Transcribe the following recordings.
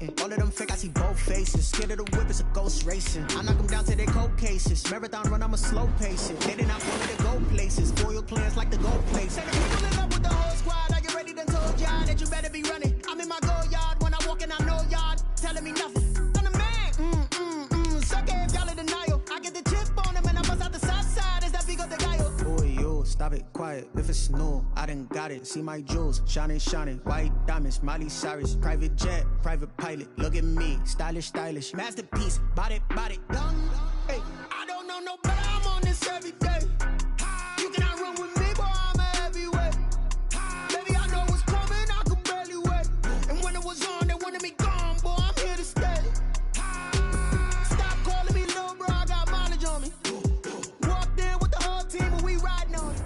All of them fake, I see both faces. Scared of the whip, it's a ghost racing. I knock them down to their cold cases. Marathon run, I'm a slow pace it. They did not want me to go places. Foil plans like the gold place. Say the people in love with the whole squad. Are you ready? Done told y'all that you better be running. I'm in my go yard. When I walk in, I know y'all telling me nothing. I'm the man. Suck it if y'all in denial. I get the chip on them and I bust out the south side. Is that big of the guy? Boy, yo, stop it, quiet. If it's new, I done got it. See my jewels, shining, white diamonds, Miley Cyrus, private jet, private pilot. Look at me, stylish, masterpiece, body, young. Hey, I don't know no better. I'm on this every day. You cannot run with me, boy. I'm a heavyweight. Baby, I know what's coming. I could barely wait. And when it was on, they wanted me gone, boy. I'm here to stay. Stop calling me little bro. I got mileage on me. Walked in with the whole team, and we riding on it.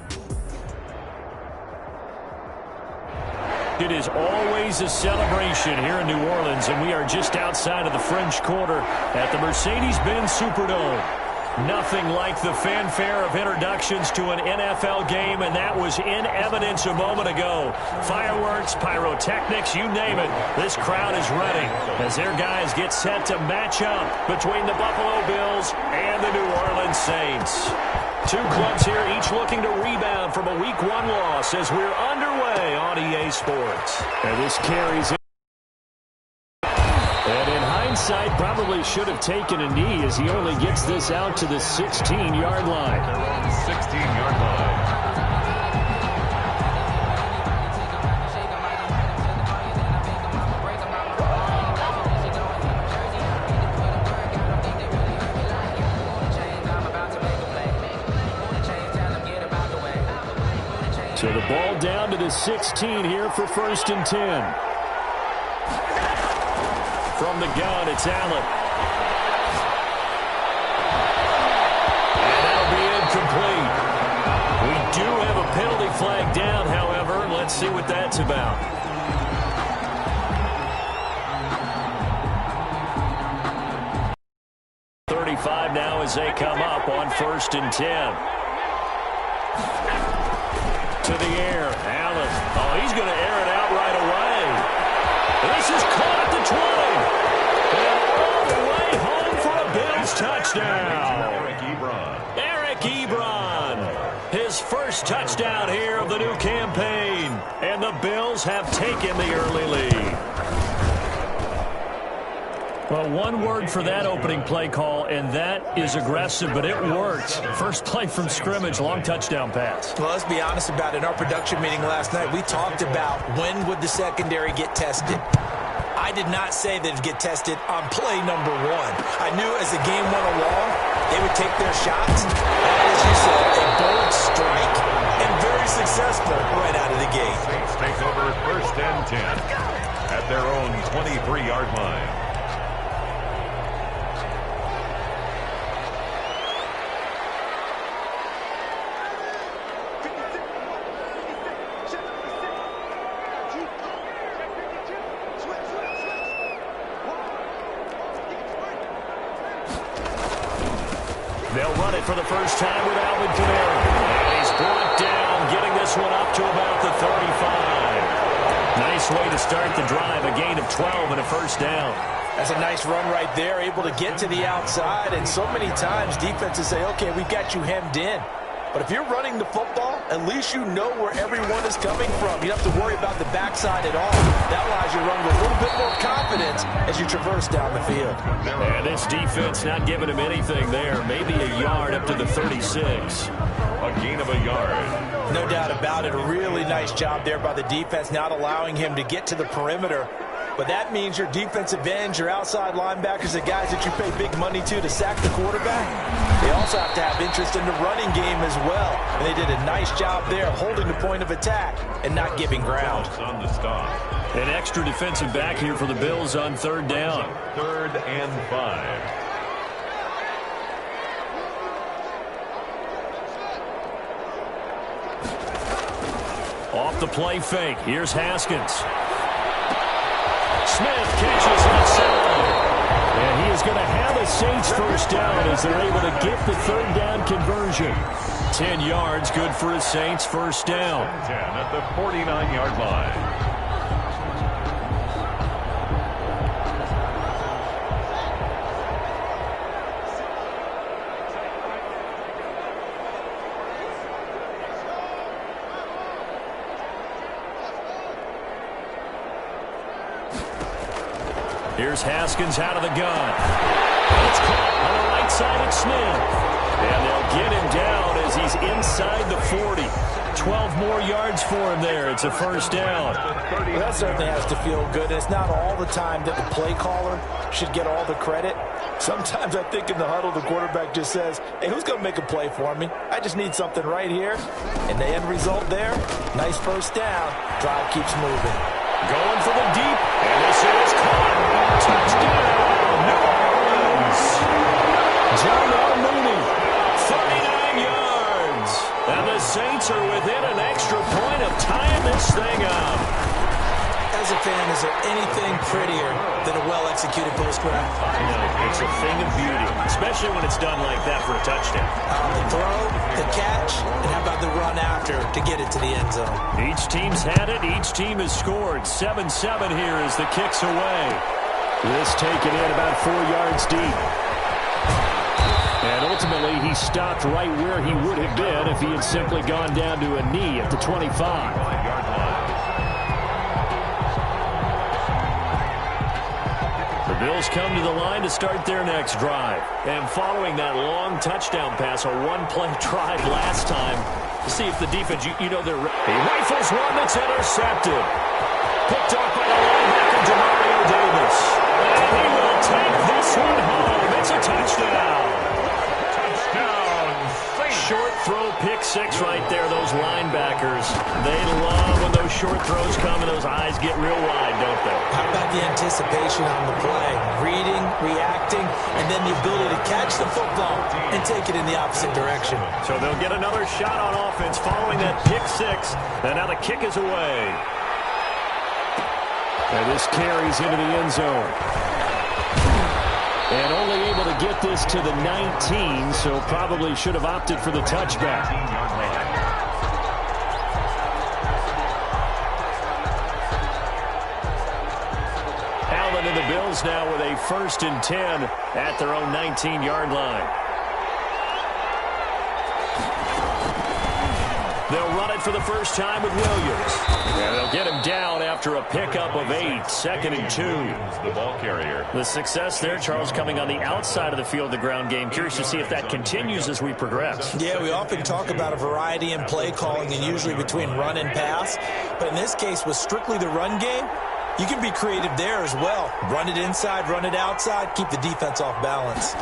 It is always a celebration here in New Orleans, and we are just outside of the French Quarter at the Mercedes-Benz Superdome. Nothing like the fanfare of introductions to an NFL game, and that was in evidence a moment ago. Fireworks, pyrotechnics, you name it. This crowd is ready as their guys get set to match up between the Buffalo Bills and the New Orleans Saints. Two clubs here, each looking to rebound from a Week 1 loss as we're underway on EA Sports. And this carries in. And in hindsight, probably should have taken a knee as he only gets this out to the 16-yard line. Their own 16-yard line. So the ball down to the 16 here for 1st and 10. From the gun, it's Allen. And that'll be incomplete. We do have a penalty flag down, however. Let's see what that's about. .35 now as they come up on 1st and 10. To the air, Allen. Oh, he's going to air it out right away. This is caught at the 20. And all the way home for a Bills touchdown. Eric Ebron. His first touchdown here of the new campaign. And the Bills have taken the early lead. Well, one word for that opening play call, and that is aggressive, but it worked. First play from scrimmage, long touchdown pass. Well, let's be honest about it. In our production meeting last night, we talked about when would the secondary get tested. I did not say that it would get tested on play number 1. I knew as the game went along, they would take their shots. And as you said, a bold strike and very successful right out of the gate. Saints take over 1st and 10 at their own 23-yard line. They'll run it for the first time with Alvin Kamara. And he's brought down, getting this one up to about the 35. Nice way to start the drive, a gain of 12 and a first down. That's a nice run right there, able to get to the outside. And so many times defenses say, okay, we've got you hemmed in. But if you're running the football, at least you know where everyone is coming from. You don't have to worry about the backside at all. That allows you to run with a little bit more confidence as you traverse down the field. And this defense not giving him anything there. Maybe a yard up to the 36. A gain of a yard. No doubt about it. A really nice job there by the defense, not allowing him to get to the perimeter. But that means your defensive ends, your outside linebackers, the guys that you pay big money to sack the quarterback, they also have to have interest in the running game as well. And they did a nice job there holding the point of attack and not giving ground. On the stop. An extra defensive back here for the Bills on 3rd down. 3rd and 5. Off the play fake. Here's Haskins. Smith catches outside. And he is going to have a Saints first down as they're able to get the 3rd down conversion. 10 yards, good for a Saints first down. 10 at the 49-yard line. Here's Haskins out of the gun. It's caught on the right side of Smith. And they'll get him down as he's inside the 40. 12 more yards for him there. It's a first down. Well, that certainly has to feel good. It's not all the time that the play caller should get all the credit. Sometimes I think in the huddle, the quarterback just says, hey, who's going to make a play for me? I just need something right here. And the end result there, nice first down. Drive keeps moving. Going for the deep. And this is caught. Touchdown, New Orleans. John R. Mooney, 39 yards. And the Saints are within an extra point of tying this thing up. As a fan, is there anything prettier than a well-executed post grab? No, it's a thing of beauty, especially when it's done like that for a touchdown. The throw, the catch, and how about the run after to get it to the end zone? Each team's had it. Each team has scored. 7-7 here as the kick's away. This taken in about 4 yards deep. And ultimately, he stopped right where he would have been if he had simply gone down to a knee at the 25. The Bills come to the line to start their next drive. And following that long touchdown pass, a one-play drive last time, to see if the defense, you know, he rifles one that's intercepted. Picked off by the linebacker, Demario Davis. And he will take this one home. It's a touchdown. Short throw, pick six right there. Those linebackers, they love when those short throws come and those eyes get real wide, don't they? How about the anticipation on the play? Reading, reacting, and then the ability to catch the football and take it in the opposite direction. So they'll get another shot on offense following that pick six. And now the kick is away. And this carries into the end zone. And only able to get this to the 19, so probably should have opted for the touchback. Allen and the Bills now with a 1st and 10 at their own 19-yard line. They'll run it for the first time with Williams. And they'll get him down after a pickup of 8, 2nd and 2. The ball carrier. The success there, Charles, coming on the outside of the field, the ground game. Curious to see if that continues as we progress. Yeah, we often talk about a variety in play calling and usually between run and pass. But in this case, with strictly the run game, you can be creative there as well. Run it inside, run it outside, keep the defense off balance.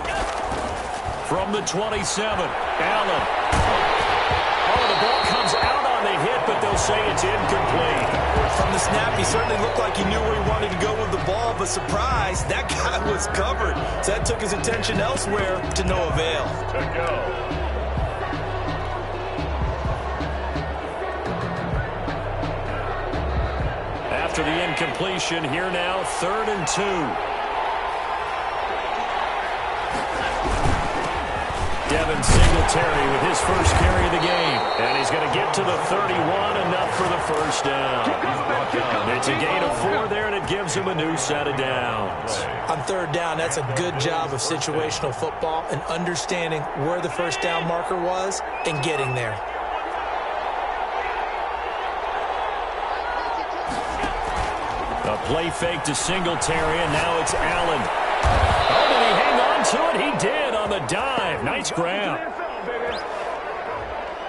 From the 27, Allen. Oh, the ball comes out on the hit, but they'll say it's incomplete. From the snap, he certainly looked like he knew where he wanted to go with the ball, but surprise, that guy was covered. So that took his attention elsewhere to no avail. To go. After the incompletion, here now, 3rd and 2. Devin Singletary with his first carry of the game. And he's going to get to the 31, enough for the first down. It's a gain of 4 there, and it gives him a new set of downs. On 3rd down, that's a good job of situational football and understanding where the first down marker was and getting there. A play fake to Singletary, and now it's Allen. Oh, did he hang on to it? He did on the dive. Nice grab.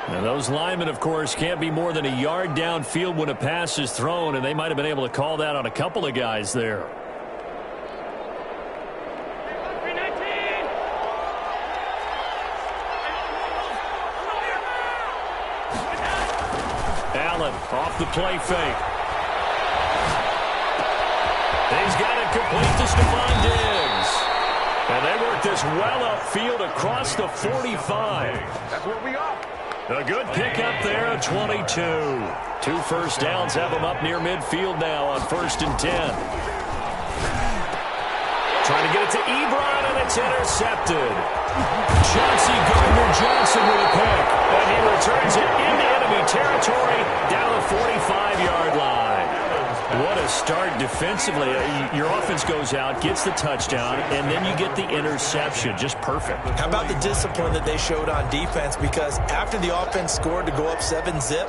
Now, those linemen, of course, can't be more than a yard downfield when a pass is thrown, and they might have been able to call that on a couple of guys there. Allen off the play fake. He's got it complete to Stephon Diggs. And they work this well upfield across the 45. That's what we are. A good pickup there at 22. 2 first downs have them up near midfield now on 1st and 10. Trying to get it to Ebron, and it's intercepted. Chauncey Gardner-Johnson with a pick. And he returns it into enemy territory down the 45-yard line. What a start defensively. Your offense goes out, gets the touchdown, and then you get the interception. Just perfect. How about the discipline that they showed on defense? Because after the offense scored to go up 7-zip,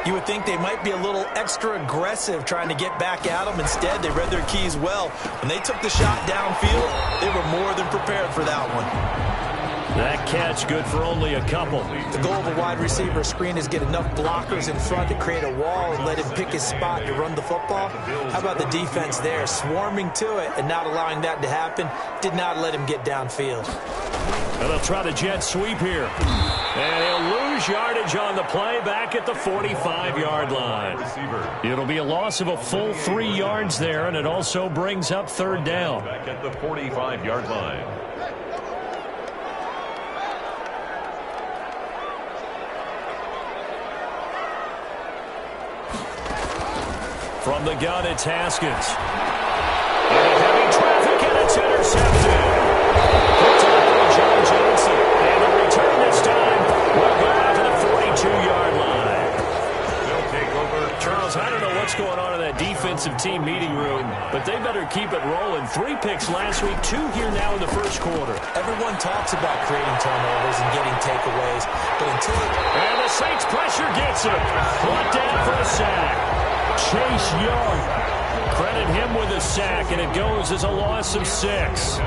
You would think they might be a little extra aggressive trying to get back at them. Instead, they read their keys well. When they took the shot downfield, they were more than prepared for that one. That catch good for only a couple. The goal of a wide receiver screen is get enough blockers in front to create a wall and let him pick his spot to run the football. How about the defense there, swarming to it and not allowing that to happen? Did not let him get downfield. And they'll try the jet sweep here. And he'll lose yardage on the play back at the 45-yard line. It'll be a loss of a full 3 yards there, and it also brings up third down. Back at the 45-yard line. From the gun, it's Haskins. And heavy traffic, and it's intercepted. Picked up by Joe Johnson. And the return this time will go out to the 42-yard line. They'll take over. Charles, I don't know what's going on in that defensive team meeting room, but they better keep it rolling. 3 picks last week, 2 here now in the first quarter. Everyone talks about creating turnovers and getting takeaways, but until it... And the Saints pressure gets him. Brought down for a sack. Chase Young. Credit him with a sack, and it goes as a loss of 6.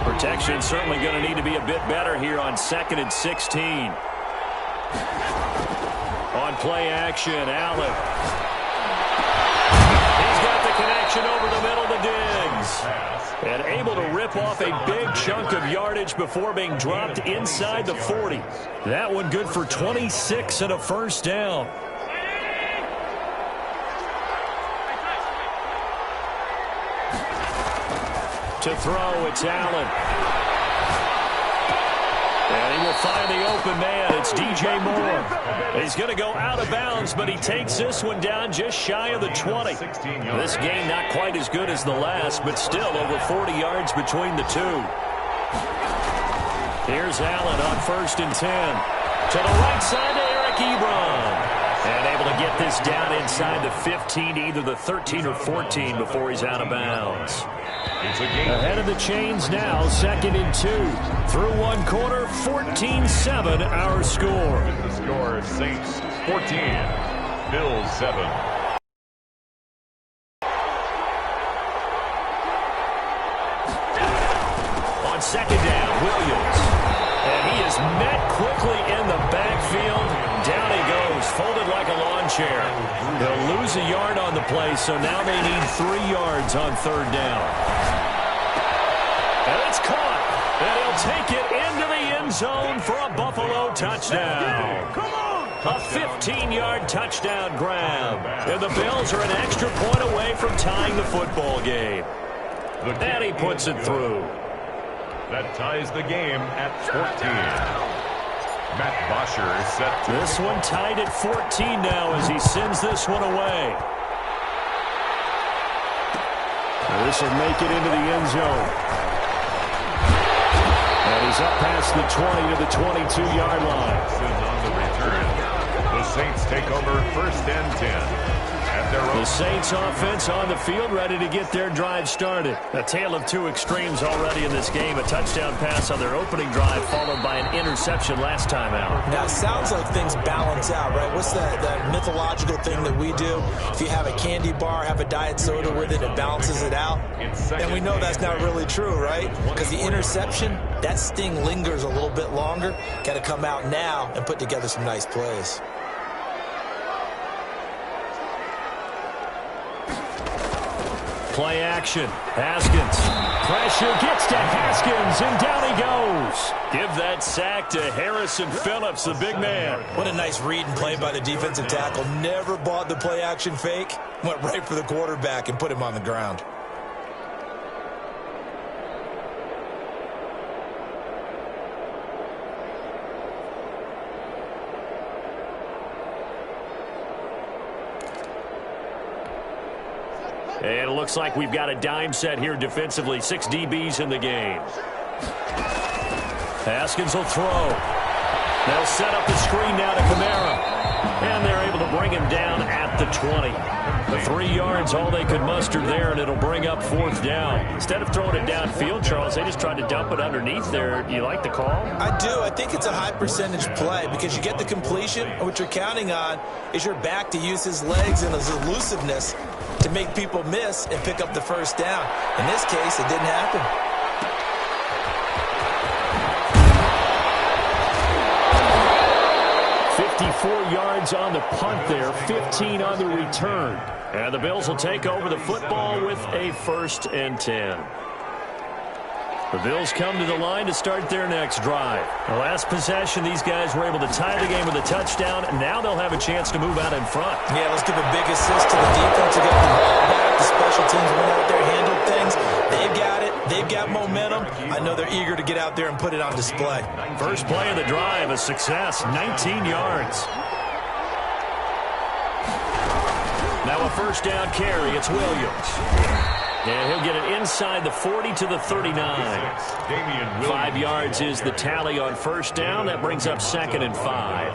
Protection certainly going to need to be a bit better here on 2nd and 16. On play action, Allen. He's got the connection over the middle to Diggs. And able to rip off a big chunk of yardage before being dropped inside the 40. That one good for 26 and a first down. To throw, it's Allen. And he will find the open man. It's DJ Moore. He's going to go out of bounds, but he takes this one down just shy of the 20. This game not quite as good as the last, but still over 40 yards between the two. Here's Allen on 1st and 10. To the right side to Eric Ebron. And able to get this down inside the 15, either the 13 or 14 before he's out of bounds. Ahead of the chains now, 2nd and 2. Through 1 quarter, 14-7 our score. The score, Saints 14, Bills 7. On 2nd down, Williams. And he is met quickly in the backfield. Down he goes, folded like a lawn chair. They'll lose a yard on the play, so now they need 3 yards on 3rd down. And it's caught. And he'll take it into the end zone for a Buffalo touchdown. A 15-yard touchdown grab. And the Bills are an extra point away from tying the football game. And he puts it through. That ties the game at 14. Matt Bosher is set to... This one tied at 14 now as he sends this one away. This will make it into the end zone. And he's up past the 20 to the 22-yard line. On the return, the Saints take over 1st and 10. The Saints offense on the field, ready to get their drive started. A tale of 2 extremes already in this game. A touchdown pass on their opening drive, followed by an interception last time out. Now, it sounds like things balance out, right? What's that mythological thing that we do? If you have a candy bar, have a diet soda with it, it balances it out. And we know that's not really true, right? Because the interception, that sting lingers a little bit longer. Got to come out now and put together some nice plays. Play action. Haskins. Pressure gets to Haskins, and down he goes. Give that sack to Harrison Phillips, the big man. What a nice read and play by the defensive tackle. Never bought the play action fake. Went right for the quarterback and put him on the ground. And it looks like we've got a dime set here defensively. 6 DBs in the game. Haskins will throw. They'll set up the screen now to Kamara. And they're able to bring him down at the 20. The 3 yards, all they could muster there, and it'll bring up 4th down. Instead of throwing it downfield, Charles, they just tried to dump it underneath there. You like the call? I do. I think it's a high percentage play because you get the completion. What you're counting on is your back to use his legs and his elusiveness to make people miss and pick up the 1st down. In this case, it didn't happen. 54 yards on the punt there, 15 on the return. And the Bills will take over the football with a 1st and 10. The Bills come to the line to start their next drive. The last possession, these guys were able to tie the game with a touchdown, and now they'll have a chance to move out in front. Yeah, let's give a big assist to the defense who got the ball back. The special teams went out there, handled things. They've got it. They've got momentum. I know they're eager to get out there and put it on display. First play of the drive, a success, 19 yards. Now a 1st down carry. It's Williams. And he'll get it inside the 40 to the 39. 5 yards is the tally on 1st down. That brings up 2nd and 5.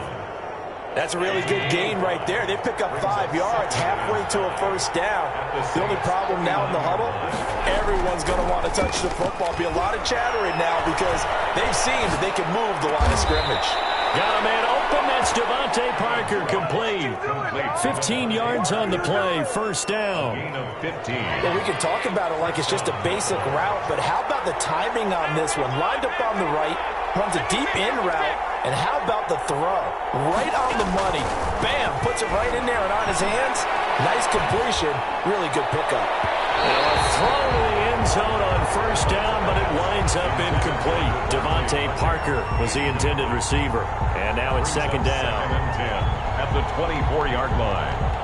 That's a really good gain right there. They pick up 5 yards halfway to a 1st down. The only problem now in the huddle, everyone's going to want to touch the football. Be a lot of chattering now because they've seen that they can move the line of scrimmage. Got a man open. That's Devontae Parker, complete. 15 yards on the play. 1st down. Well, we can talk about it like it's just a basic route, but how about the timing on this one? Lined up on the right, runs a deep in route, and how about the throw? Right on the money. Bam, puts it right in there and on his hands. Nice completion. Really good pickup. A throw to the end zone on 1st down, but it winds up incomplete. Devontae Parker was the intended receiver. And now it's 2nd down. 2nd and 10 at the 24-yard line.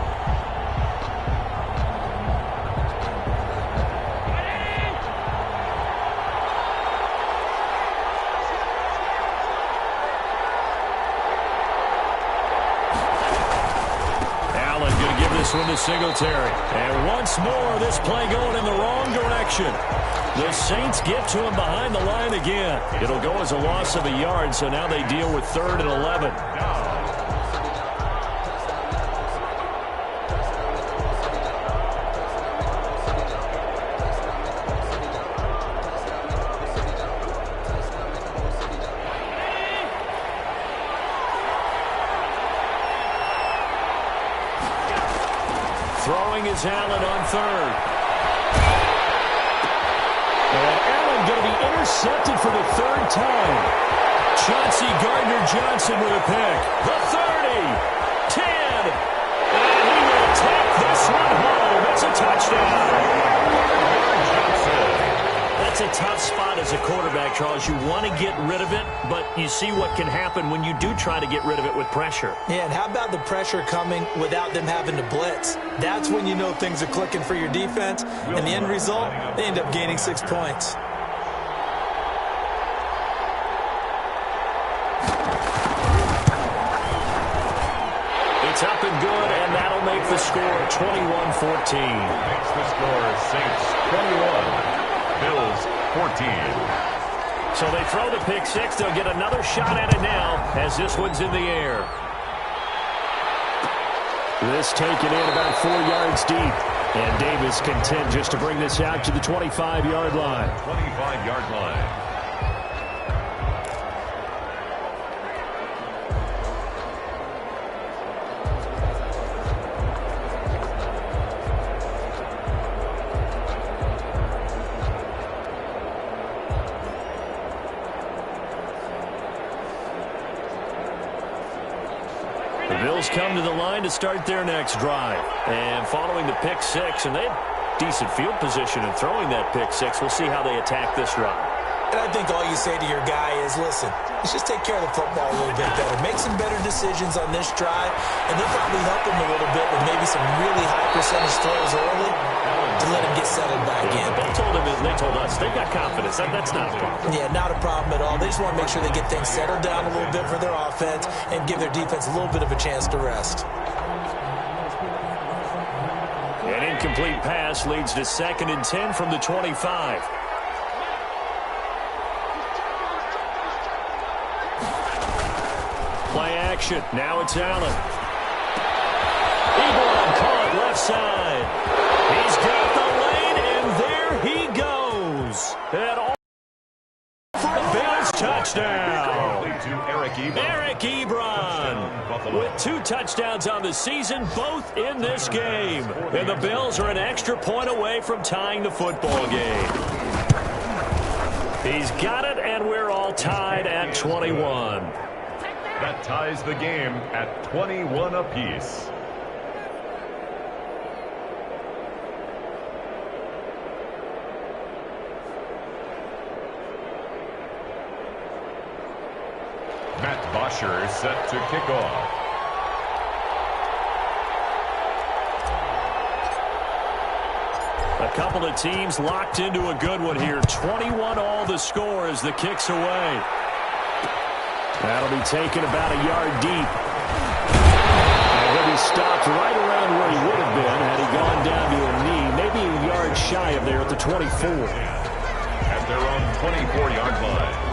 This one to Singletary. And once more, this play going in the wrong direction. The Saints get to him behind the line again. It'll go as a loss of a yard, so now they deal with 3rd and 11. Throwing is Allen on 3rd. And Allen going to be intercepted for the 3rd time. Chauncey Gardner-Johnson with a pick. The 30, 10, and he will take this one home. It's a touchdown. That's a tough spot as a quarterback, Charles. You want to get rid of it, but you see what can happen when you do try to get rid of it with pressure. Yeah, and how about the pressure coming without them having to blitz? That's when you know things are clicking for your defense, and the end result, they end up gaining 6 points. It's up and good, and that'll make the score 21-14. Makes the score Saints 21. Bills 14. So they throw the pick 6. They'll get another shot at it now as this one's in the air. This taken in about 4 yards deep. And Davis content just to bring this out to the 25-yard line. 25-yard line. Bills come to the line to start their next drive. And following the pick 6, and they had decent field position in throwing that pick 6. We'll see how they attack this drive. And I think all you say to your guy is, listen, let's just take care of the football a little bit better. Make some better decisions on this drive, and they'll probably help him a little bit with maybe some really high percentage throws early to let him get settled back in. They told him, and they told us, they've got confidence. That's not a problem. Yeah, not a problem at all. They just want to make sure they get things settled down a little bit for their offense and give their defense a little bit of a chance to rest. An incomplete pass leads to 2nd and 10 from the 25. Play action. Now it's Allen. He touchdown caught left side. He's got the lane, and there he goes. And all for a Bills touchdown. Eric Ebron with 2 touchdowns on the season, both in this game. And the Bills are an extra point away from tying the football game. He's got it, and we're all tied at 21. That ties the game at 21 apiece. Matt Bosher set to kick off. A couple of teams locked into a good one here. 21 all the score as the kick's away. That'll be taken about a yard deep. And he'll be stopped right around where he would have been had he gone down to a knee, maybe a yard shy of there at the 24. At their own 24-yard line.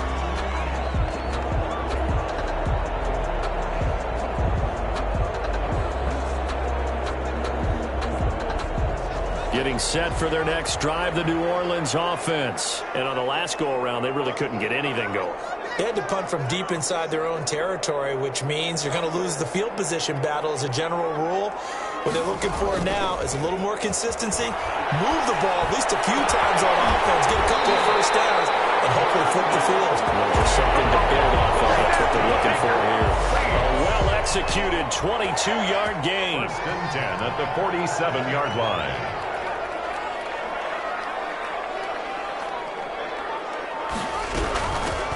Getting set for their next drive, the New Orleans offense. And on the last go-around, they really couldn't get anything going. They had to punt from deep inside their own territory, which means you're going to lose the field position battle as a general rule. What they're looking for now is a little more consistency. Move the ball at least a few times on offense, get a couple of first downs, and hopefully flip the field. There's something to build off of. That's what they're looking for here. A well-executed 22-yard gain. 1st and 10 at the 47-yard line.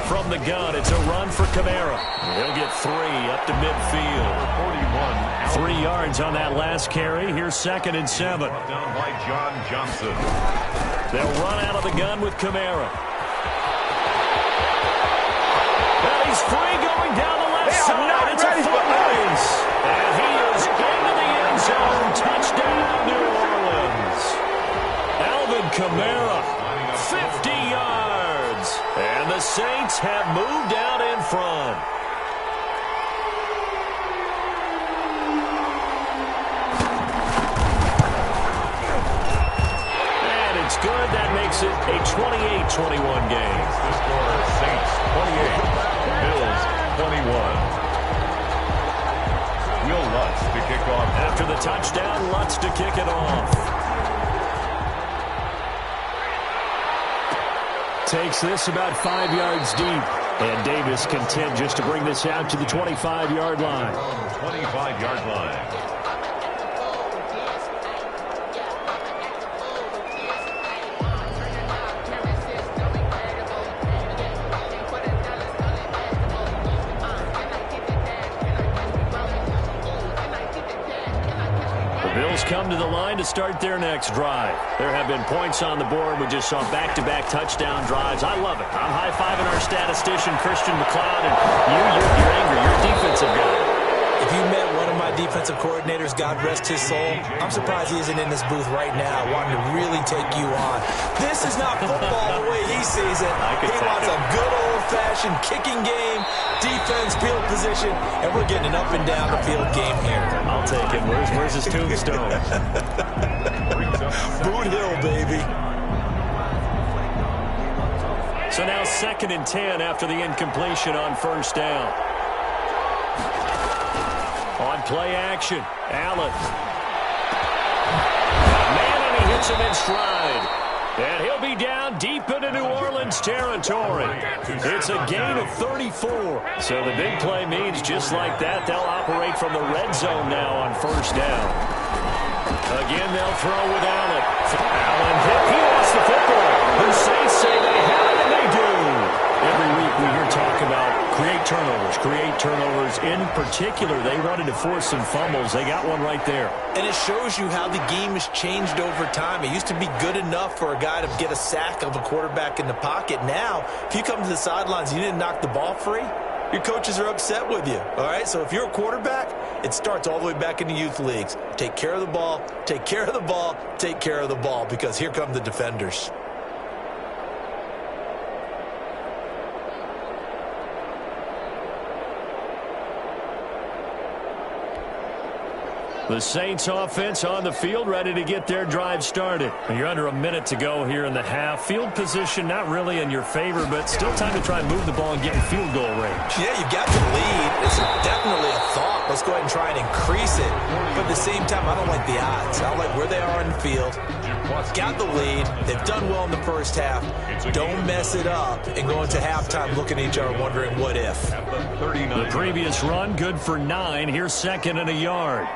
From the gun, it's a run for Kamara. He'll get 3 up to midfield. 41. 3 yards on that last carry. Here's 2nd and 7. Down by John Johnson. They'll run out of the gun with Kamara. Well, he's free going down the left side. It's a foot race. And he is into the end zone. Touchdown, New Orleans. Alvin Kamara, 50 yards. And the Saints have moved out in front. And it's good. That makes it a 28-21 game. The score, Saints 28, Bills 21. Will Lutz to kick off. After the touchdown, Lutz to kick it off. Takes this about 5 yards deep. And Davis content just to bring this out to the 25-yard line. 25-yard line. Come to the line to start their next drive. There have been points on the board. We just saw back-to-back touchdown drives. I love it. I'm high-fiving our statistician, Christian McLeod, and you're angry. Your defensive guy. If you met one of my defensive coordinators, God rest his soul, I'm surprised he isn't in this booth right now wanting to really take you on. This is not football the way he sees it. He wants a good old-fashioned kicking game, defense, field position, and we're getting an up-and-down-the-field game here. I'll take him. Where's his tombstone? Boot Hill, baby. So now 2nd and 10 after the incompletion on 1st down. On play action, Allen. Man, and he hits him in stride. And he'll be down deep into New Orleans territory. It's a gain of 34. So the big play means just like that, they'll operate from the red zone now on 1st down. Again, they'll throw with Allen. Allen hit. He lost the football. The Saints say they have it, and they do. Every week we hear talk about create turnovers. In particular, they wanted to force some fumbles. They got one right there. And it shows you how the game has changed over time. It used to be good enough for a guy to get a sack of a quarterback in the pocket. Now, if you come to the sidelines and you didn't knock the ball free, your coaches are upset with you. All right, so if you're a quarterback, it starts all the way back in the youth leagues. Take care of the ball, take care of the ball, take care of the ball, because here come the defenders. The Saints offense on the field, ready to get their drive started. You're under a minute to go here in the half. Field position not really in your favor, but still time to try and move the ball and get in field goal range. Yeah, you've got the lead. It's definitely a thought. Let's go ahead and try and increase it. But at the same time, I don't like the odds. I don't like where they are in the field. Got the lead. They've done well in the first half. Don't mess it up and go into halftime looking at each other wondering what if. The previous run, good for 9. Here's second and a yard.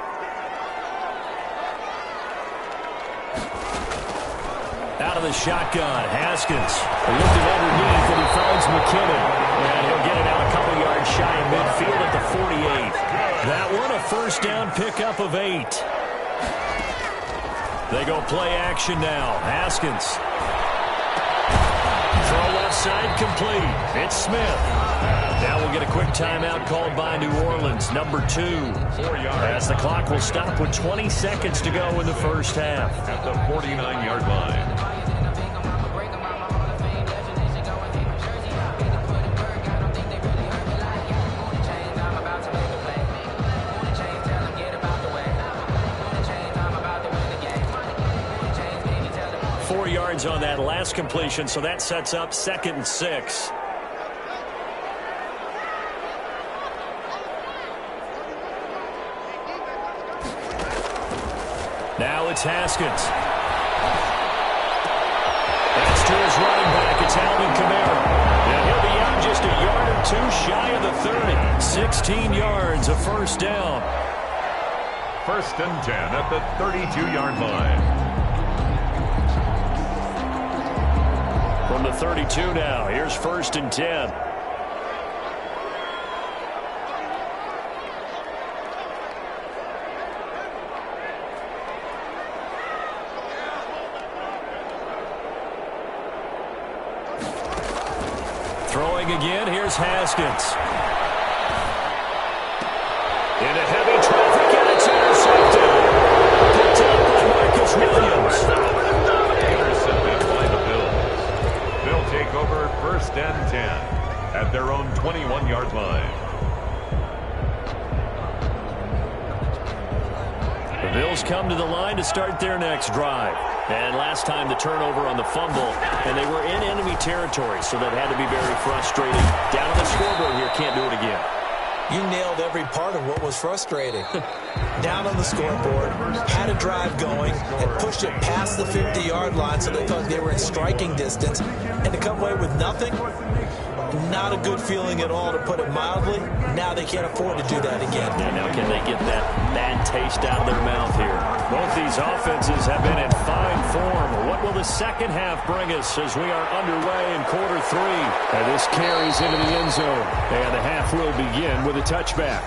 Out of the shotgun, Haskins looking underneath, and he finds McKinnon. And he'll get it out a couple yards shy of midfield at the 48. That one a first down pickup of 8. They go play action now. Haskins. Throw left side complete. It's Smith. Now we'll get a quick timeout called by New Orleans, number 2. As the clock will stop with 20 seconds to go in the first half. At the 49-yard line. On that last completion, so that sets up 2nd and 6. Now it's Haskins. That's to his running back. It's Alvin Kamara. And he'll be out just a yard or 2 shy of the 30. 16 yards, a first down. 1st and 10 at the 32-yard line. From the 32 now, here's 1st and 10. Throwing again, here's Haskins. Into heavy traffic, and it's intercepted. Picked up by Marcus Williams. Intercepted by the Bills. They'll take over 1st and 10 at their own 21-yard line. The Bills come to the line to start their next drive. And last time the turnover on the fumble, and they were in enemy territory, so that had to be very frustrating. Down on the scoreboard here, can't do it again. You nailed every part of what was frustrating. Down on the scoreboard, had a drive going, and pushed it past the 50-yard line so they thought they were in striking distance. And to come away with nothing, not a good feeling at all, to put it mildly. Now they can't afford to do that again. And now can they get that bad taste out of their mouth here? Both these offenses have been in fine form. What will the second half bring us as we are underway in quarter 3? And this carries into the end zone. And the half will begin with a touchback.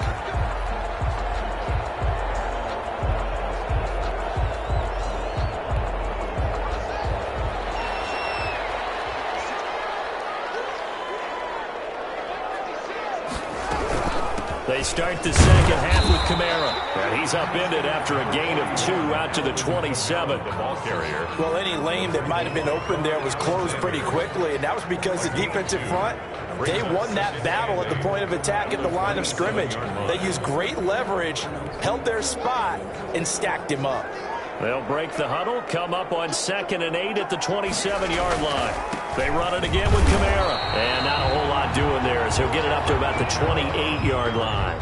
They start the second half with Kamara. And he's upended after a gain of 2 out to the 27. The ball carrier. Well, any lane that might have been open there was closed pretty quickly, and that was because the defensive front, they won that battle at the point of attack at the line of scrimmage. They used great leverage, held their spot, and stacked him up. They'll break the huddle, come up on 2nd and 8 at the 27-yard line. They run it again with Kamara. And not a whole lot doing there as he'll get it up to about the 28-yard line.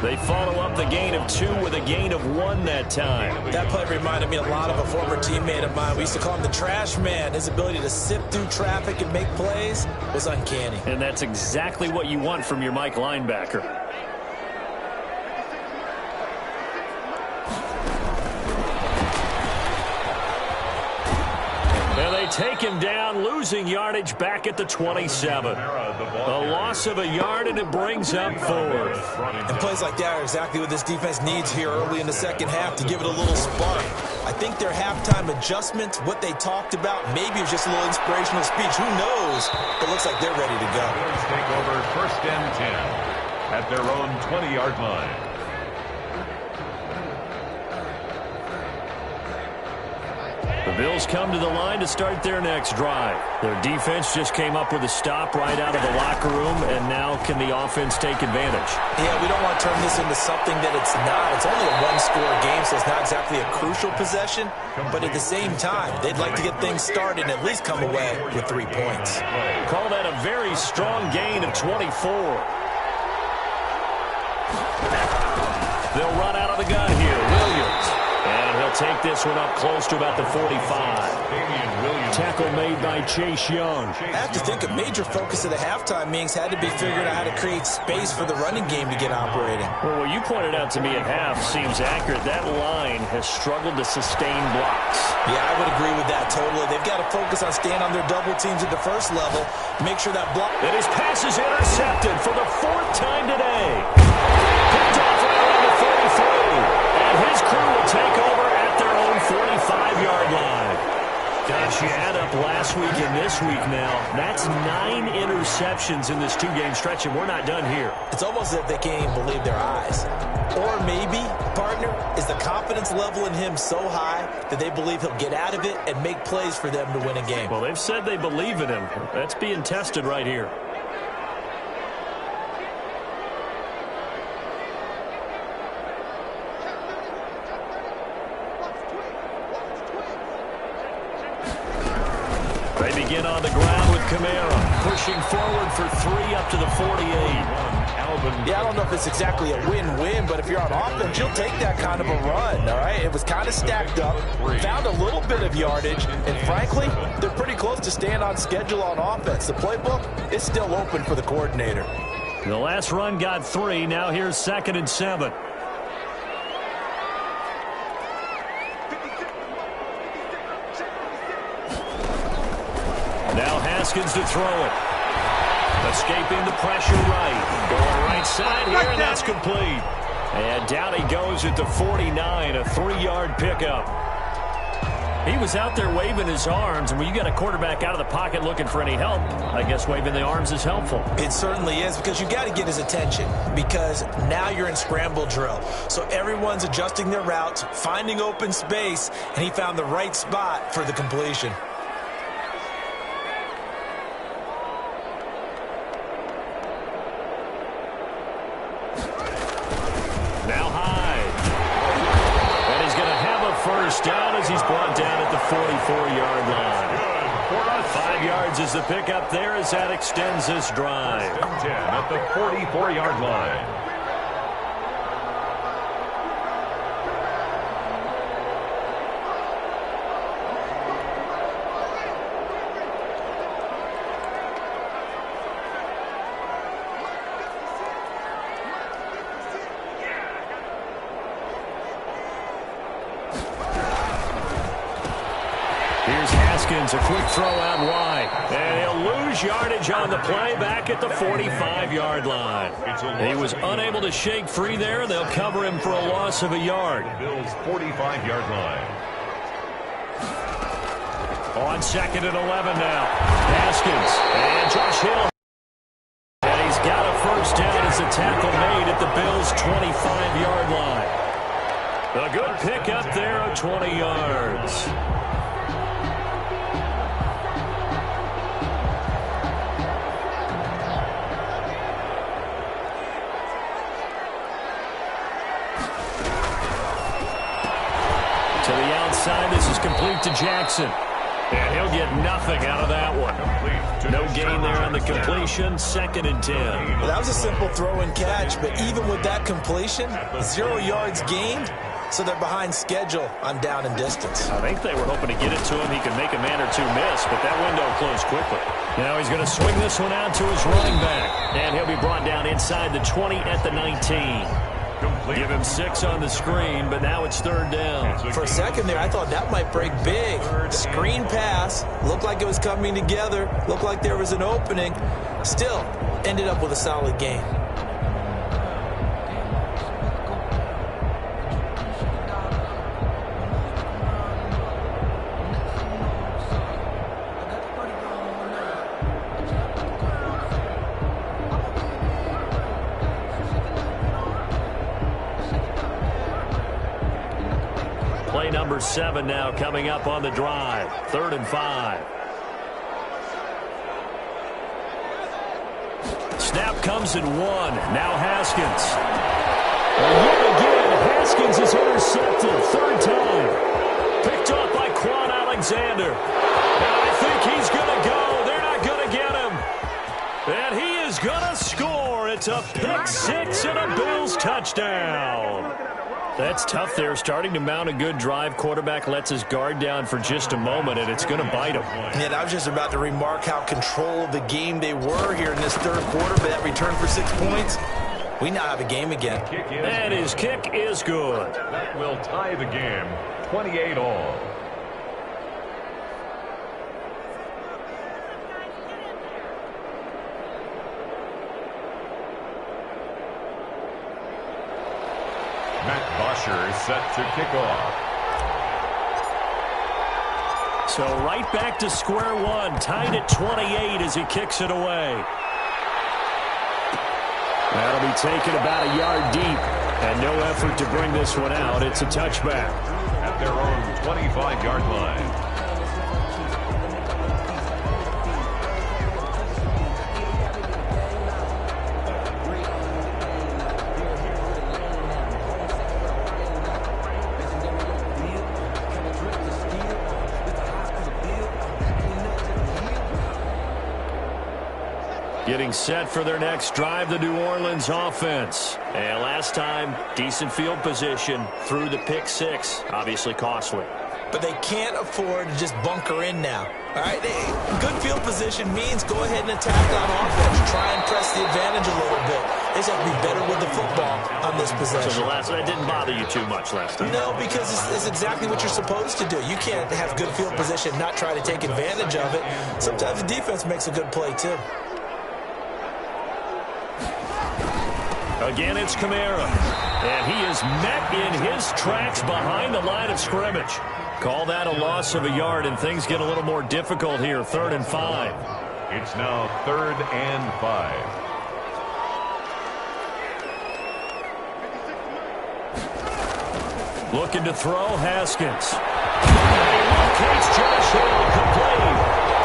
They follow up the gain of 2 with a gain of 1 that time. That play reminded me a lot of a former teammate of mine. We used to call him the trash man. His ability to sift through traffic and make plays was uncanny. And that's exactly what you want from your Mike linebacker. And they take him down, losing yardage back at the 27. A loss of a yard, and it brings up 4th. And plays like that are exactly what this defense needs here early in the second half to give it a little spark. I think their halftime adjustments, what they talked about, maybe it was just a little inspirational speech. Who knows? But it looks like they're ready to go. Bills take over 1st and 10 at their own 20-yard line. The Bills come to the line to start their next drive. Their defense just came up with a stop right out of the locker room, and now can the offense take advantage? Yeah, we don't want to turn this into something that it's not. It's only a one-score game, so it's not exactly a crucial possession. But at the same time, they'd like to get things started and at least come away with 3 points. Call that a very strong gain of 24. They'll run out of the gun here. Williams. And he'll take this one up close to about the 45. Tackle made by Chase Young. I have to think a major focus of the halftime meetings had to be figuring out how to create space for the running game to get operating. Well, what you pointed out to me at half seems accurate. That line has struggled to sustain blocks. Yeah, I would agree with that totally. They've got to focus on staying on their double teams at the first level. Make sure that block... And his pass is intercepted for the 4th time today. Picked off right around the 43. And his crew will take over at their own 45-yard line. Gosh, you add up last week and this week now. That's 9 interceptions in this 2-game stretch, and we're not done here. It's almost as if they can't even believe their eyes. Or maybe, partner, is the confidence level in him so high that they believe he'll get out of it and make plays for them to win a game. Well, they've said they believe in him. That's being tested right here. They begin on the ground with Kamara, pushing forward for 3 up to the 48. Yeah, I don't know if it's exactly a win-win, but if you're on offense, you'll take that kind of a run, all right? It was kind of stacked up, found a little bit of yardage, and frankly, they're pretty close to staying on schedule on offense. The playbook is still open for the coordinator. The last run got 3. Now here's 2nd and 7. Now Haskins to throw it. Escaping the pressure right. Going right side here, and that's complete. And down he goes at the 49, a 3-yard pickup. He was out there waving his arms, and when you got a quarterback out of the pocket looking for any help, I guess waving the arms is helpful. It certainly is, because you got to get his attention, because now you're in scramble drill. So everyone's adjusting their routes, finding open space, and he found the right spot for the completion. Now Hyde. And he's going to have a first down as he's brought down at the 44-yard line. 5 yards is the pickup there as that extends this drive. 10 at the 44-yard line. Here's Haskins, a quick throw out wide. And he'll lose yardage on the play back at the 45-yard line. He was unable to shake free there. They'll cover him for a loss of a yard. Bills 45-yard line. On 2nd and 11 now. Haskins and Josh Hill. And he's got a first down as a tackle made at the Bills' 25-yard line. A good pickup there of 20 yards. To the outside, this is complete to Jackson. And he'll get nothing out of that one. No gain there on the completion. 2nd and 10. Well, that was a simple throw and catch, but even with that completion, 0 yards gained, so they're behind schedule on down and distance. I think they were hoping to get it to him. He could make a man or two miss, but that window closed quickly. Now he's going to swing this one out to his running back. And he'll be brought down inside the 20 at the 19. Give him 6 on the screen, but now it's 3rd down. For a second there, I thought that might break big. Screen pass, looked like it was coming together, looked like there was an opening. Still, ended up with a solid gain. number 7 now coming up on the drive. 3rd and 5. Snap comes at 1. Now Haskins. Yet again, Haskins is intercepted. 3rd time. Picked off by Quan Alexander. And I think he's going to go. They're not going to get him. And he is going to score. It's a pick 6 and a Bills touchdown. That's tough there. Starting to mount a good drive. Quarterback lets his guard down for just a moment, and it's going to bite him. And I was just about to remark how control of the game they were here in this 3rd quarter, but that return for 6 points, we now have a game again. And his kick is good. That will tie the game, 28-all. Matt Bosher is set to kick off. So right back to square one, tied at 28 as he kicks it away. That'll be taken about a yard deep, and no effort to bring this one out. It's a touchback. At their own 25-yard line. Getting set for their next drive, the New Orleans offense. And last time, decent field position through the pick 6. Obviously costly. But they can't afford to just bunker in now. All right, good field position means go ahead and attack on offense. Try and press the advantage a little bit. They just have to be better with the football on this possession. So that didn't bother you too much last time? No, because it's exactly what you're supposed to do. You can't have good field position, not try to take advantage of it. Sometimes the defense makes a good play, too. Again, it's Kamara. And he is met in his tracks behind the line of scrimmage. Call that a loss of a yard, and things get a little more difficult here. 3rd and 5. It's now 3rd and 5. Looking to throw, Haskins. And he locates Josh Hill, complete.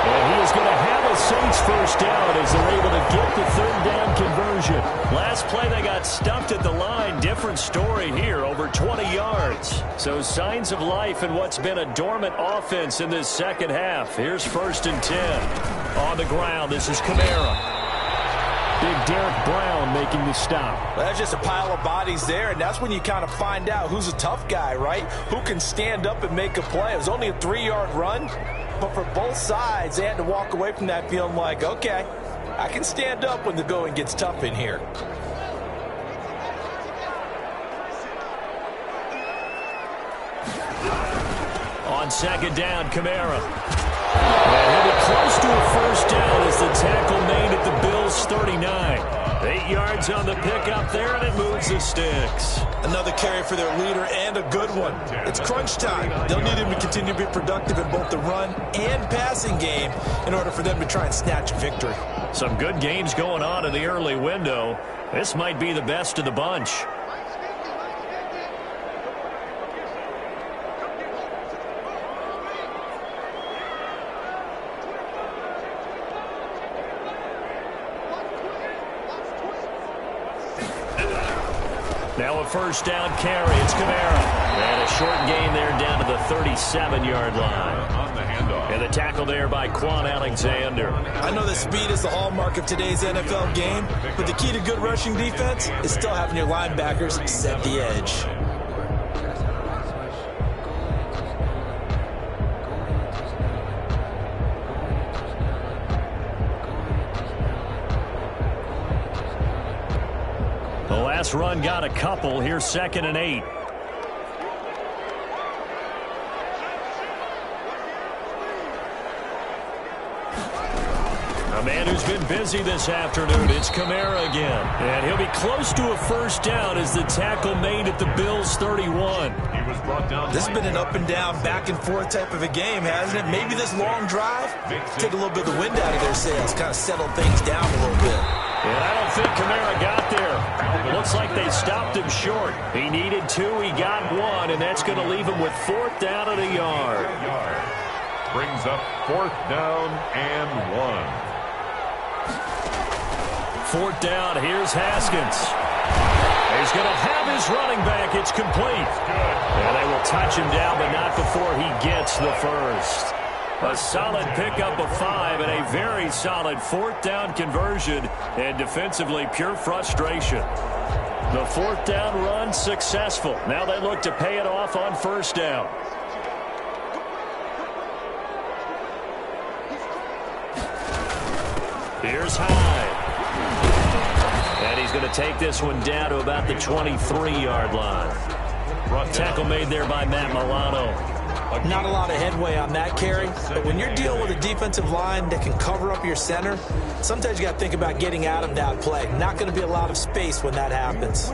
And he is going to have a Saints first down as they're able to get the 3rd down conversion. Last play, they got stuffed at the line. Different story here, over 20 yards. So signs of life in what's been a dormant offense in this second half. Here's 1st and 10. On the ground, this is Kamara. Big Derek Brown making the stop. Well, that's just a pile of bodies there, and that's when you kind of find out who's a tough guy, right? Who can stand up and make a play. It was only a 3-yard run, but for both sides, they had to walk away from that feeling like, okay, I can stand up when the going gets tough in here. On 2nd down, Kamara. And he'll be close to a first down as the tackle made at the Bills' 39. 8 yards on the pickup there, and it moves the sticks. Another carry for their leader, and a good one. It's crunch time. They'll need him to continue to be productive in both the run and passing game in order for them to try and snatch a victory. Some good games going on in the early window. This might be the best of the bunch. Now a first down carry. It's Kamara. And a short gain there down to the 37-yard line. On the handoff. And the tackle there by Quan Alexander. I know that speed is the hallmark of today's NFL game, but the key to good rushing defense is still having your linebackers set the edge. The last run got a couple. Here's 2nd and 8. A man who's been busy this afternoon. It's Kamara again. And he'll be close to a first down as the tackle made at the Bills' 31. He was brought down. This has been an up and down, back and forth type of a game, hasn't it? Maybe this long drive take a little bit of the wind out of their sails, kind of settle things down a little bit. And I don't think Kamara got there. looks like they stopped him short. He needed 2, he got 1, and that's going to leave him with 4th down and a yard. Brings up 4th down and 1. 4th down, here's Haskins. He's going to have his running back. It's complete. And they will touch him down, but not before he gets the first. A solid pickup of 5 and a very solid 4th down conversion, and defensively pure frustration. The 4th down run successful. Now they look to pay it off on 1st down. Here's Hyde. And he's going to take this one down to about the 23-yard line. Tackle made there by Matt Milano. Not a lot of headway on that carry, but when you're dealing with a defensive line that can cover up your center, sometimes you got to think about getting out of that play. Not going to be a lot of space when that happens.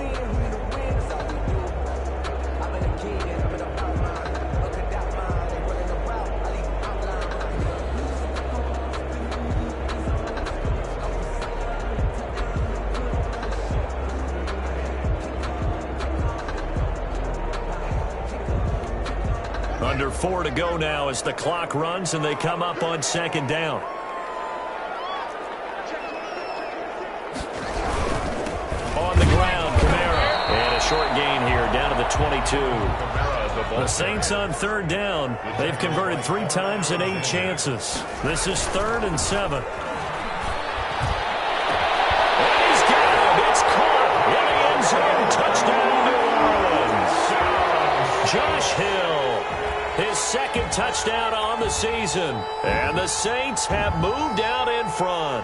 Under 4 to go now as the clock runs and they come up on 2nd down. On the ground, Kamara. And a short gain here down to the 22. The Saints on 3rd down. They've converted 3 times in 8 chances. This is 3rd and 7. And he's got him. It's caught in the end zone. Touchdown, New Orleans. Josh Hill. His 2nd touchdown on the season. And the Saints have moved out in front.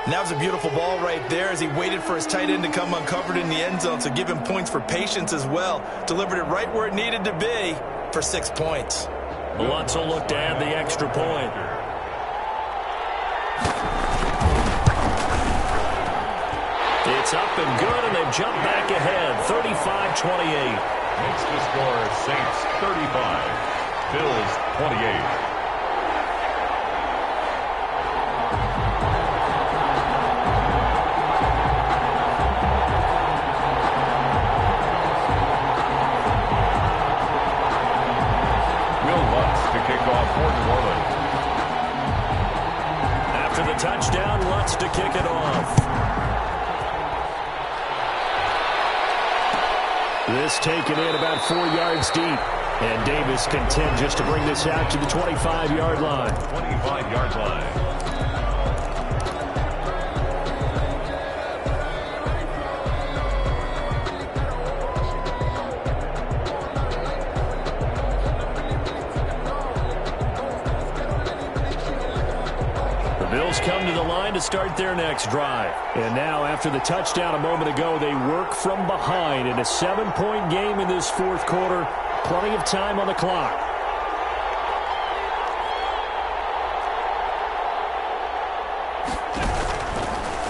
And that was a beautiful ball right there as he waited for his tight end to come uncovered in the end zone, so give him points for patience as well. Delivered it right where it needed to be for 6 points. Lutz will look to add the extra point. It's up and good, and they've jumped back ahead, 35-28. Makes the score Saints 35, Bills 28. Will Lutz to kick off for New Orleans. After the touchdown, Lutz to kick it off. This taken in about 4 yards deep. And Davis content just to bring this out to the 25-yard line. 25-yard line. Bills come to the line to start their next drive. And now, after the touchdown a moment ago, they work from behind in a 7-point game in this 4th quarter. Plenty of time on the clock.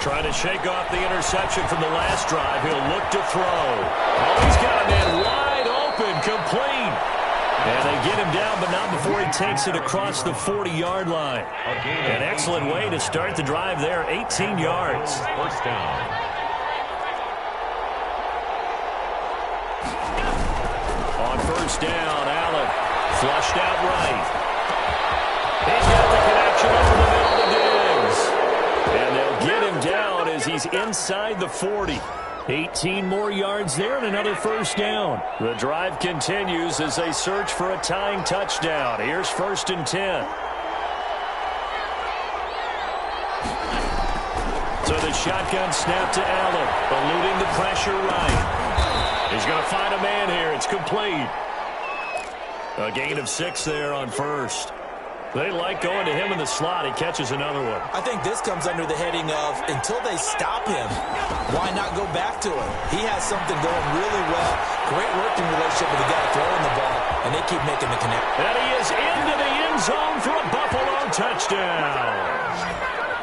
Trying to shake off the interception from the last drive. He'll look to throw. Oh, he's got a man wide open, complete. And they get him down, but not before he takes it across the 40-yard line. An excellent way to start the drive there, 18 yards. 1st down. On 1st down, Allen flushed out right. He's got the connection over the middle to Diggs. And they'll get him down as he's inside the 40. 18 more yards there and another 1st down. The drive continues as they search for a tying touchdown. Here's 1st and 10. So the shotgun snap to Allen, eluding the pressure right. He's going to find a man here. It's complete. A gain of 6 there on 1st. They like going to him in the slot. He catches another one. I think this comes under the heading of until they stop him, why not go back to him? He has something going really well. Great working relationship with the guy throwing the ball, and they keep making the connect. And he is into the end zone for a Buffalo touchdown.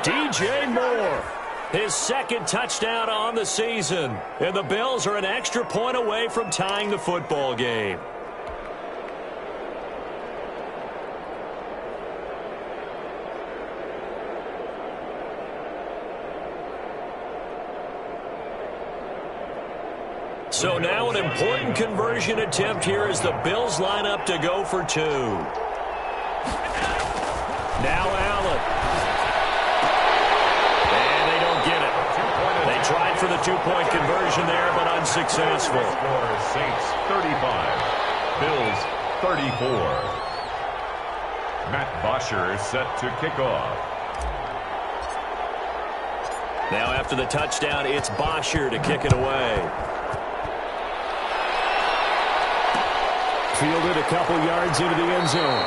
DJ Moore, his 2nd touchdown on the season. And the Bills are an extra point away from tying the football game. So now an important conversion attempt here as the Bills line up to go for two. Now Allen. And they don't get it. They tried for the two-point conversion there, but unsuccessful. Saints 35, Bills 34. Matt Bosher set to kick off. Now after the touchdown, it's Bosher to kick it away. Fielded a couple yards into the end zone.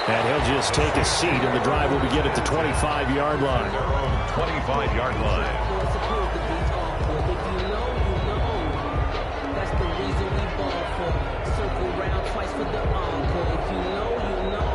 And he'll just take a seat, and the drive will begin at the 25-yard line. Their own 25-yard line. That's the reason we ball for. Circle round twice for the encore. If you know, you know.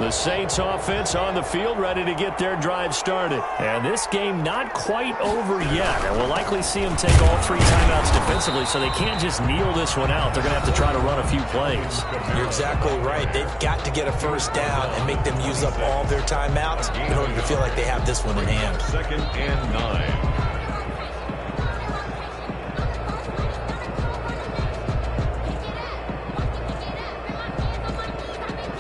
The Saints offense on the field, ready to get their drive started. And this game not quite over yet. And we'll likely see them take all three timeouts defensively, so they can't just kneel this one out. They're going to have to try to run a few plays. You're exactly right. They've got to get a first down and make them use up all their timeouts in order to feel like they have this one in hand. 2nd and 9.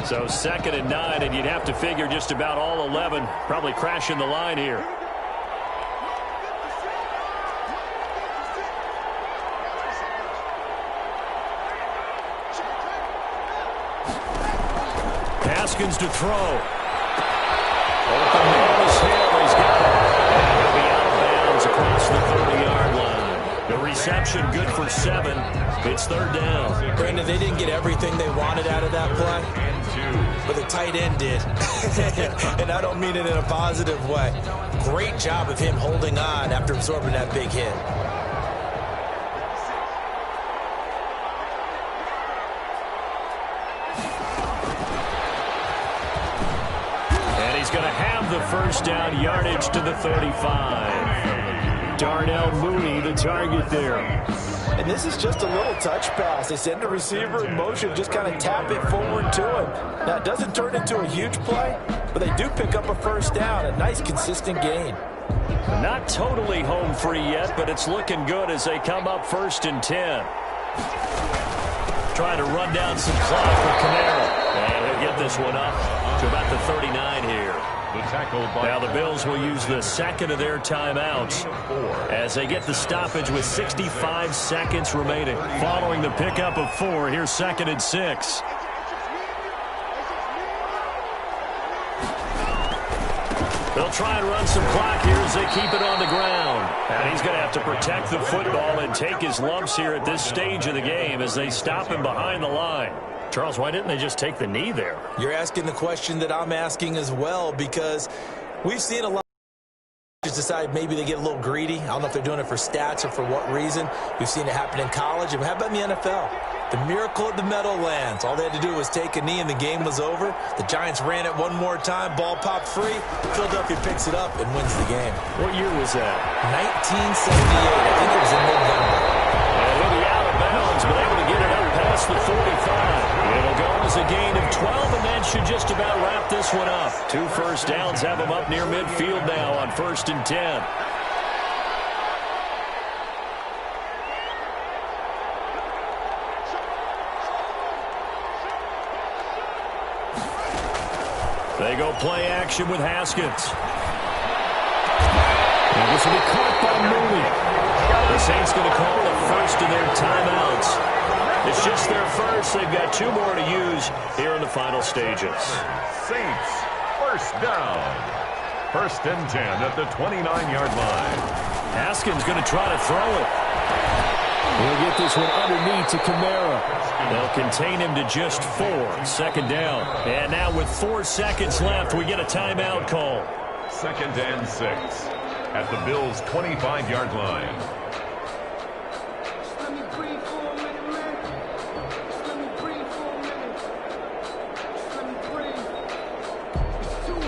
So 2nd and 9, and you'd have to figure just about all 11 probably crashing the line here. Haskins to throw. Open man is Hill. He's got it. And he'll be out of bounds across the 30-yard line. The reception good for 7. It's 3rd down. Brandon, they didn't get everything they wanted out of that play, but the tight end did. And I don't mean it in a positive way. Great job of him holding on after absorbing that big hit. And he's going to have the first down, yardage to the 35. Darnell Mooney, the target there. And this is just a little touch pass. They send the receiver in motion, just kind of tap it forward to him. Now, it doesn't turn into a huge play, but they do pick up a first down, a nice, consistent gain. Not totally home free yet, but it's looking good as they come up 1st and 10. Trying to run down some clock for Kamara. And he'll get this one up to about the 39 here. Now the Bills will use the 2nd of their timeouts as they get the stoppage with 65 seconds remaining. Following the pickup of 4, here's 2nd and 6. They'll try and run some clock here as they keep it on the ground. And he's going to have to protect the football and take his lumps here at this stage of the game as they stop him behind the line. Charles, why didn't they just take the knee there? You're asking the question that I'm asking as well, because we've seen a lot of just decide maybe they get a little greedy. I don't know if they're doing it for stats or for what reason. We've seen it happen in college. And how about in the NFL? The miracle at the Meadowlands. All they had to do was take a knee and the game was over. The Giants ran it one more time. Ball popped free. Philadelphia picks it up and wins the game. What year was that? 1978. I think it was in November. And he'll be out of bounds, but able to get it up past the 45. It'll go as a gain of 12, and that should just about wrap this one up. 2 first downs have them up near midfield now on 1st and 10. They go play action with Haskins. And this will be caught by Mooney. The Saints going to call the first of their timeouts. It's just their first. They've got 2 more to use here in the final stages. Saints, first down. 1st and 10 at the 29-yard line. Haskins going to try to throw it. He'll get this one underneath to Kamara. They'll contain him to just 4. 2nd down. And now with 4 seconds left, we get a timeout call. 2nd and 6 at the Bills' 25-yard line.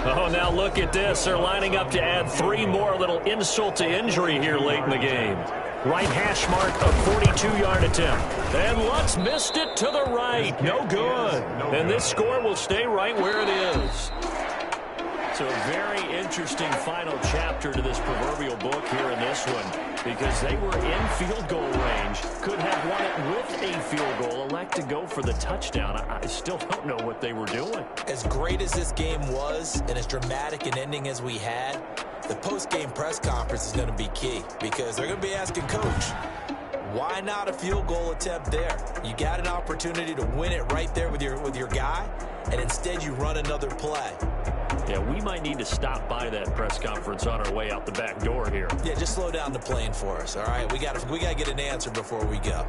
Oh, now look at this. They're lining up to add 3 more. A little insult to injury here late in the game. Right hash mark, a 42-yard attempt. And Lutz missed it to the right. No good. And this score will stay right where it is. So a very interesting final chapter to this proverbial book here in this one, because they were in field goal range, could have won it with a field goal, elect to go for the touchdown. I still don't know what they were doing. As great as this game was and as dramatic an ending as we had, the post-game press conference is going to be key, because they're going to be asking Coach, why not a field goal attempt there? You got an opportunity to win it right there with your guy, and instead you run another play. Yeah, we might need to stop by that press conference on our way out the back door here. Yeah, just slow down the plane for us, all right? We got to get an answer before we go.